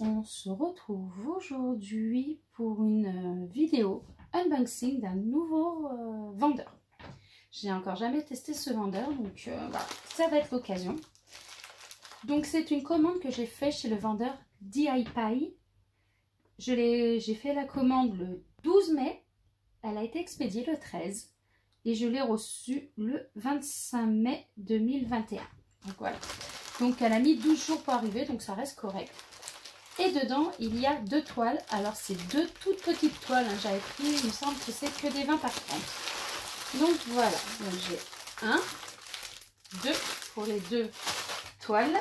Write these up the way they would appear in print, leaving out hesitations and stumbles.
on se retrouve aujourd'hui pour une vidéo unboxing d'un nouveau vendeur. J'ai encore jamais testé ce vendeur, donc voilà, ça va être l'occasion. Donc c'est une commande que j'ai faite chez le vendeur DIPie. J'ai fait la commande le 12 mai, elle a été expédiée le 13 et je l'ai reçue le 25 mai 2021. Donc voilà, donc elle a mis 12 jours pour arriver, donc ça reste correct. Et dedans il y a 2 toiles, alors c'est 2 toutes petites toiles, hein. J'avais pris, il me semble que c'est que des 20 par 30. Donc voilà, j'ai 1, 2 pour les 2 toiles.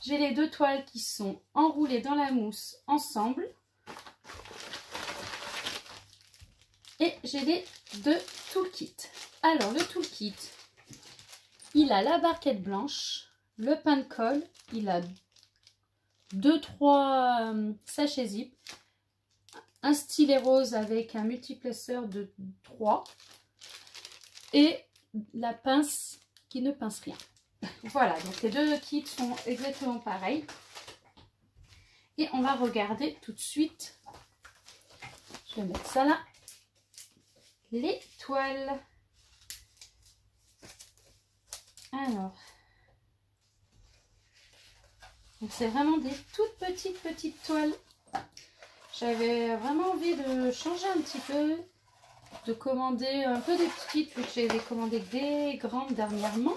J'ai les 2 toiles qui sont enroulées dans la mousse ensemble. Et j'ai les 2 toolkits. Alors le toolkit, il a la barquette blanche, le pain de colle, il a 2-3 sachets zip, un stylet rose avec un multiplesseur de 3 et la pince qui ne pince rien. Voilà, donc les 2 kits sont exactement pareils. Et on va regarder tout de suite. Je vais mettre ça là. Les toiles. Alors. C'est vraiment des toutes petites toiles. J'avais vraiment envie de changer un petit peu. De commander un peu des petites, vu que j'avais commandé des grandes dernièrement.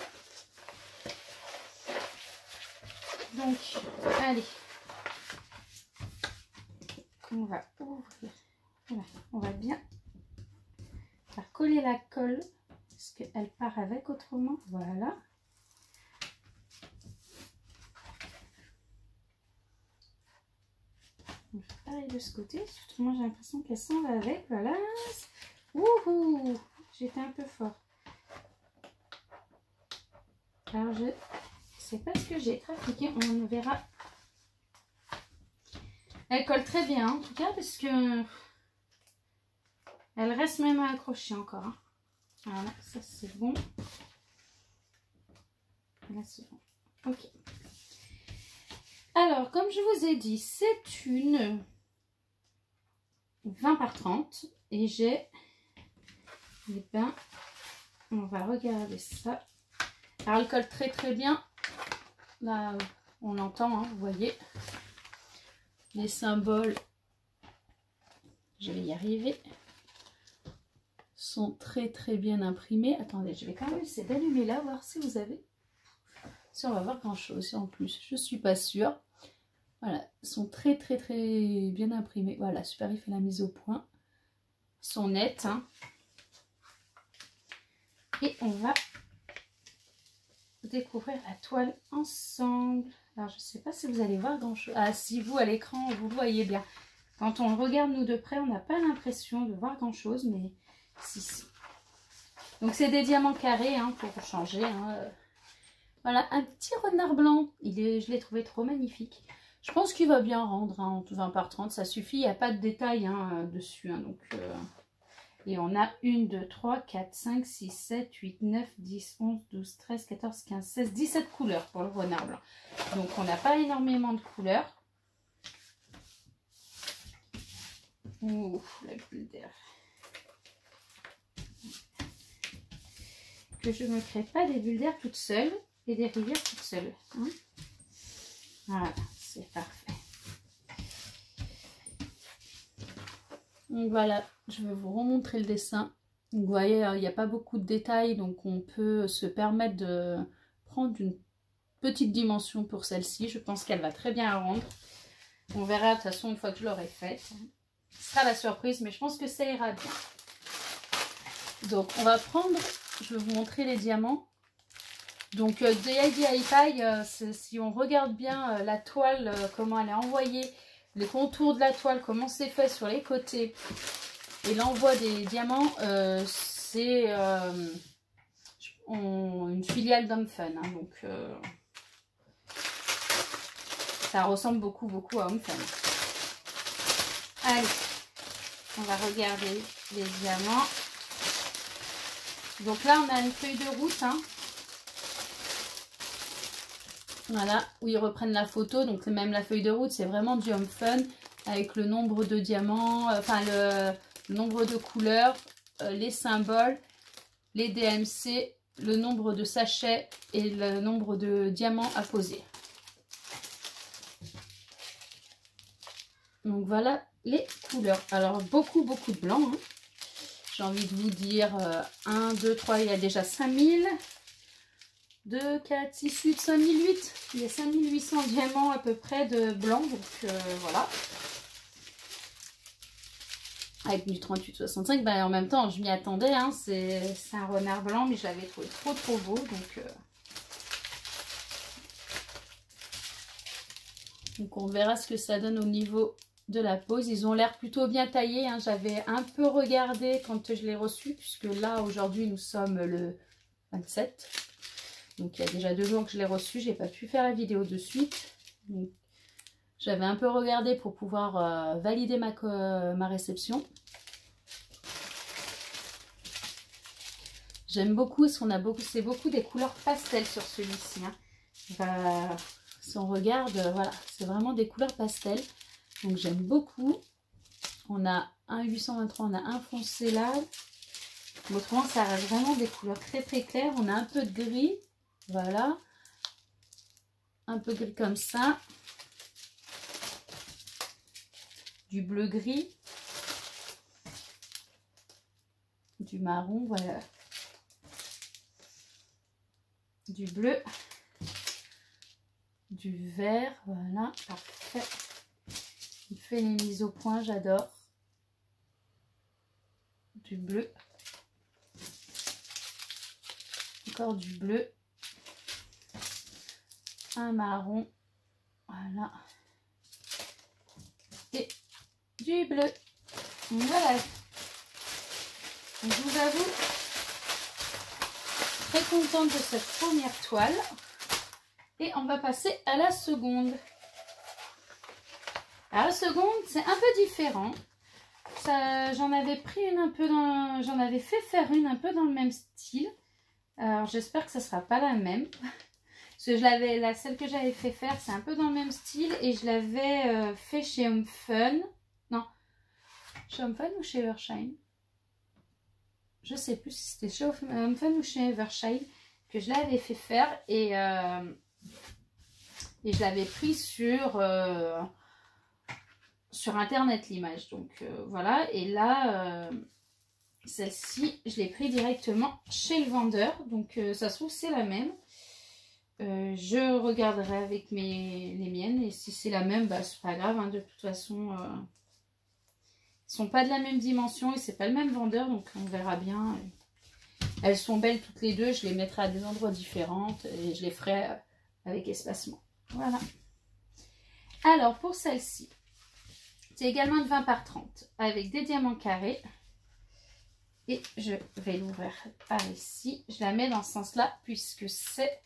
Donc, allez, on va ouvrir, voilà, on va bien faire coller la colle, parce qu'elle part avec autrement, voilà. On va faire pareil de ce côté, surtout moi j'ai l'impression qu'elle s'en va avec, voilà. Wouhou, j'étais un peu fort. Alors je sais pas ce que j'ai trafiqué, on verra. Elle colle très bien en tout cas, parce que elle reste même accrochée encore, hein. Voilà, ça c'est bon. Là c'est bon. Ok. Alors comme je vous ai dit, c'est une 20 par 30 et j'ai, eh ben, on va regarder ça. Alors elle colle très bien. Là, on l'entend, hein, vous voyez. Les symboles, je vais y arriver, sont très bien imprimés. Attendez, je vais quand même essayer d'allumer là, voir si vous avez... Si on va voir grand chose en plus, je suis pas sûre. Voilà, ils sont très bien imprimés. Voilà, super, il fait la mise au point. Ils sont nets, hein. Et on va découvrir la toile ensemble. Alors je sais pas si vous allez voir grand chose. Ah, si vous à l'écran vous le voyez bien. Quand on regarde nous de près, on n'a pas l'impression de voir grand chose, mais si. Donc c'est des diamants carrés, hein, pour changer, hein. Voilà, un petit renard blanc. Je l'ai trouvé trop magnifique. Je pense qu'il va bien rendre, hein, en 20 par 30, ça suffit. Il n'y a pas de détails, hein, dessus, hein, donc et on a 1, 2, 3, 4, 5, 6, 7, 8, 9, 10, 11, 12, 13, 14, 15, 16, 17 couleurs pour le renard blanc. Donc on n'a pas énormément de couleurs. Ouh, la bulle d'air. Que je ne crée pas des bulles d'air toutes seules et des rivières toutes seules, hein. Voilà, c'est parfait. Donc voilà, je vais vous remontrer le dessin. Vous voyez, il n'y a pas beaucoup de détails, donc on peut se permettre de prendre une petite dimension pour celle-ci. Je pense qu'elle va très bien rendre. On verra de toute façon une fois que je l'aurai faite. Ce sera la surprise, mais je pense que ça ira bien. Donc on va prendre, je vais vous montrer les diamants. Donc DIPie, si on regarde bien la toile, comment elle est envoyée, les contours de la toile, comment c'est fait sur les côtés et l'envoi des diamants, c'est une filiale d'Homme Fun, hein, donc ça ressemble beaucoup à Homme Fun. Allez, on va regarder les diamants. Donc là on a une feuille de route, hein. Voilà, où ils reprennent la photo. Donc même la feuille de route, c'est vraiment du Home Fun avec le nombre de diamants, enfin le nombre de couleurs, les symboles, les DMC, le nombre de sachets et le nombre de diamants à poser. Donc voilà les couleurs. Alors beaucoup de blanc. Hein. J'ai envie de vous dire 1, 2, 3, il y a déjà 5000. 2, 4, 6, 8, 5008. Il y a 5800 diamants à peu près de blanc. Donc voilà. Avec du 38,65. Ben, en même temps, je m'y attendais. Hein. C'est un renard blanc, mais je l'avais trouvé trop beau. Donc on verra ce que ça donne au niveau de la pose. Ils ont l'air plutôt bien taillés. Hein. J'avais un peu regardé quand je l'ai reçu. Puisque là, aujourd'hui, nous sommes le 27. Donc il y a déjà 2 jours que je l'ai reçu, j'ai pas pu faire la vidéo de suite. J'avais un peu regardé pour pouvoir valider ma réception. J'aime beaucoup, parce qu'on a c'est beaucoup des couleurs pastel sur celui-ci. Hein. Si on regarde, voilà, c'est vraiment des couleurs pastel. Donc j'aime beaucoup. On a un 823, on a un foncé là. Autrement, ça reste vraiment des couleurs très claires. On a un peu de gris. Voilà, un peu gris comme ça, du bleu gris, du marron, voilà, du bleu, du vert, voilà, parfait. Il fait les mises au point, j'adore. Du bleu, encore du bleu. Un marron, voilà, et du bleu, voilà. Donc, je vous avoue, très contente de cette première toile, et on va passer à la seconde. Alors, la seconde, c'est un peu différent. J'en avais pris une un peu dans, j'en avais fait faire une un peu dans le même style. Alors, j'espère que ce sera pas la même. Parce que celle que j'avais fait faire, c'est un peu dans le même style. Et je l'avais fait chez Home Fun. Non. Chez Home Fun ou chez Evershine? Je sais plus si c'était chez Home Fun ou chez Evershine que je l'avais fait faire. Et je l'avais pris sur Internet, l'image. Donc voilà. Et là, celle-ci, je l'ai pris directement chez le vendeur. Donc ça se trouve, c'est la même. Je regarderai avec les miennes, et si c'est la même, bah, c'est pas grave, hein, de toute façon ils sont pas de la même dimension et c'est pas le même vendeur, donc on verra bien. Elles sont belles toutes les deux, je les mettrai à des endroits différents et je les ferai avec espacement. Voilà. Alors pour celle-ci, c'est également une 20 par 30 avec des diamants carrés, et je vais l'ouvrir par ici. Je la mets dans ce sens là puisque c'est...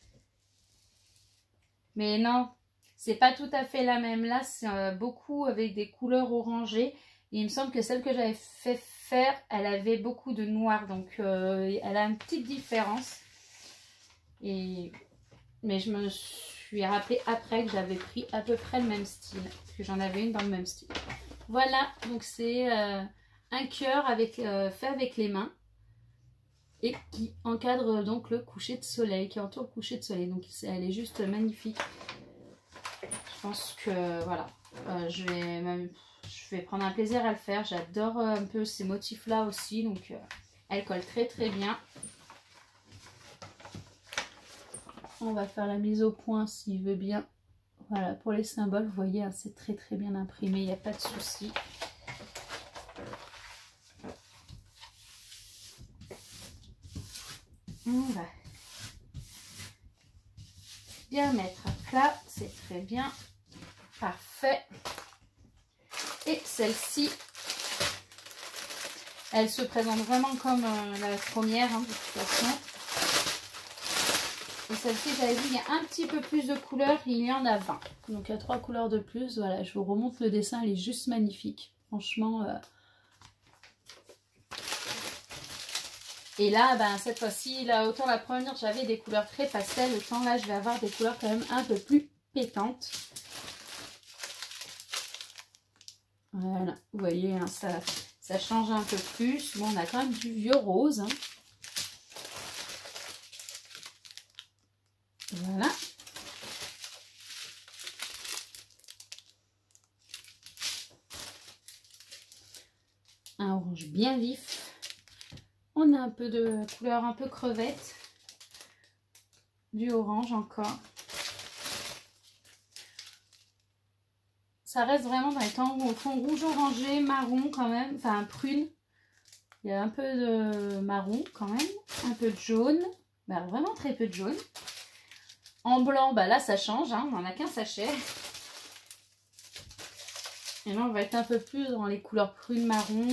Mais non, c'est pas tout à fait la même. Là, c'est beaucoup avec des couleurs orangées. Et il me semble que celle que j'avais fait faire, elle avait beaucoup de noir. Donc, elle a une petite différence. Mais je me suis rappelé après que j'avais pris à peu près le même style. Que j'en avais une dans le même style. Voilà, donc c'est un cœur fait avec les mains. Et qui encadre donc le coucher de soleil, qui entoure le coucher de soleil. Donc elle est juste magnifique. Je pense que voilà, je vais prendre un plaisir à le faire. J'adore un peu ces motifs là aussi, donc elle colle très bien. On va faire la mise au point s'il veut bien. Voilà, pour les symboles, vous voyez, hein, c'est très bien imprimé, il n'y a pas de souci. On va bien mettre à plat, c'est très bien, parfait. Et celle-ci, elle se présente vraiment comme la première, hein, de toute façon. Et celle-ci, j'avais vu, il y a un petit peu plus de couleurs, il y en a 20. Donc il y a 3 couleurs de plus. Voilà, je vous remonte le dessin, il est juste magnifique. Franchement. Et là, ben, cette fois-ci, là, autant la première, j'avais des couleurs très pastel, autant là, je vais avoir des couleurs quand même un peu plus pétantes. Voilà, vous voyez, hein, ça change un peu plus. Bon, on a quand même du vieux rose. Hein. Voilà. Un orange bien vif. On a un peu de couleur un peu crevette. Du orange encore. Ça reste vraiment dans les tons au fond rouge orangé, marron quand même, enfin prune. Il y a un peu de marron quand même, un peu de jaune, bah, vraiment très peu de jaune. En blanc, bah là ça change, hein, on n'en a qu'un sachet. Et là on va être un peu plus dans les couleurs prune, marron,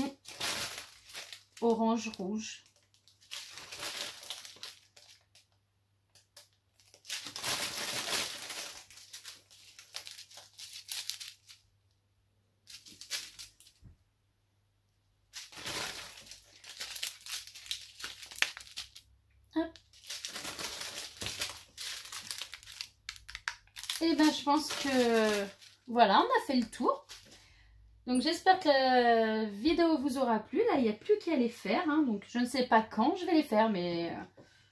orange, rouge. Et ben je pense que voilà, on a fait le tour. Donc j'espère que la vidéo vous aura plu. Là, il n'y a plus qu'à les faire. Hein. Donc je ne sais pas quand je vais les faire, mais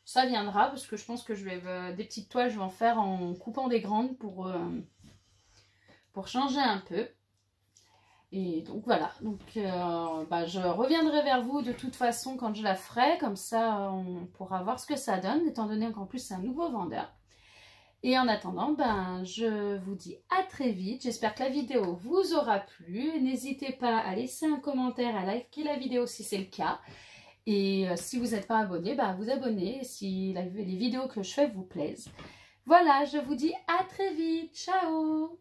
ça viendra. Parce que je pense que je vais des petites toiles, je vais en faire en coupant des grandes pour changer un peu. Et donc voilà. Donc bah, je reviendrai vers vous de toute façon quand je la ferai. Comme ça, on pourra voir ce que ça donne. Étant donné qu'en plus c'est un nouveau vendeur. Et en attendant, ben, je vous dis à très vite. J'espère que la vidéo vous aura plu. N'hésitez pas à laisser un commentaire, à liker la vidéo si c'est le cas. Et si vous n'êtes pas abonné, ben, vous abonnez si les vidéos que je fais vous plaisent. Voilà, je vous dis à très vite. Ciao!